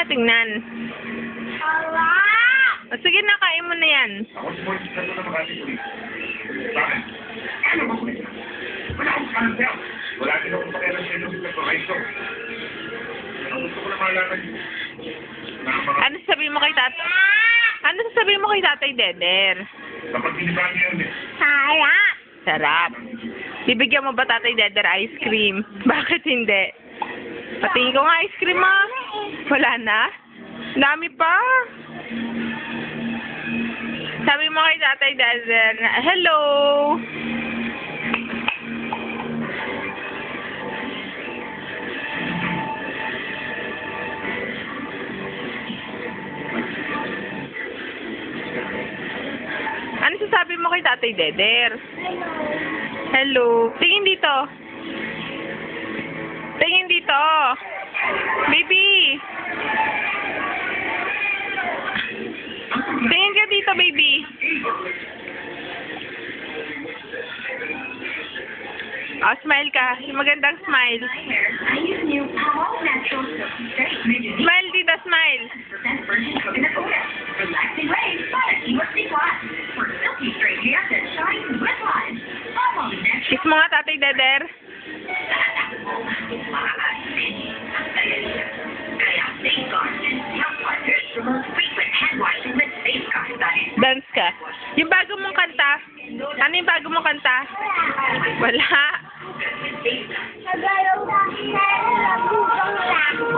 na tingnan. O, sige na, kain mo na yan. Ako si Boy, sa ito na makati ko dito. Bakit? Ano ba kumita? Wala akong kanasya. Wala din akong pakialam sa inyo sa pagkakaito. Ang gusto ko na malaman yun. Ano sasabihin mo kay tatay? Ano sasabihin mo kay tatay Deder? Kapag giniba niya yun eh. Sarap. Sarap. Bibigyan mo ba tatay Deder ice cream? Bakit hindi? Patingin ko nga ice cream mo. Wala na? Dami pa. Sabi mo kay tatay Deder, hello. Ano sasabi mo kay tatay Deder? Hello. Tingin dito. Tingin dito. Baby. Tingin ka dito, baby. Oh, smile ka. Yung magandang smile. Smile dito, smile. Kiss mo nga, tatay Deder. Dance ka. Yung bago mong kanta. Ano yung bago mong kanta? Wala.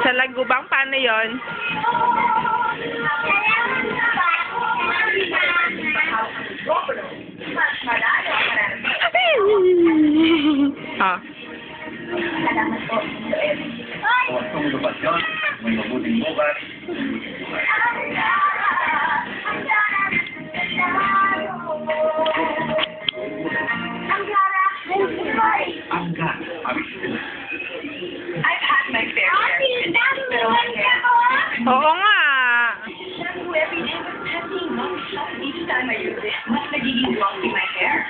Sa Lagubang, paano yon? Oh. Kung tumulubad yun, may mabuting bukas. Angga, abis sila. I've had my fair share. Oo nga. Every day was tempting, no shot each time I use it. Mas nagiging glossy my hair.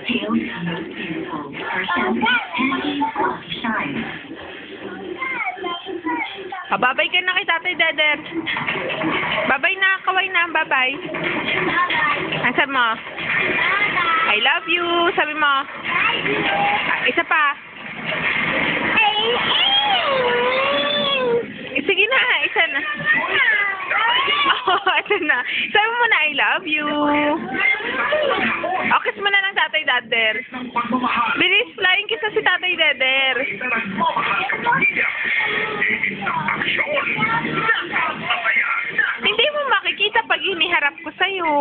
Tails, most beautiful. Our shampoo, handy, glossy shine. Babay ka na kay tatay Deder. Babay na, kaway na, babay. Ang sabi mo? I love you. Sabi mo. Isa pa. Sige na, isa na. Oh, ito na. Sabi mo na, I love you. O, kiss mo na ng tatay Deder. Bilis, flying kiss na si tatay Deder. Hindi mo makikita pag hiniharap ko sa'yo.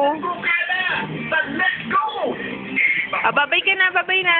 Babay ka na, babay na.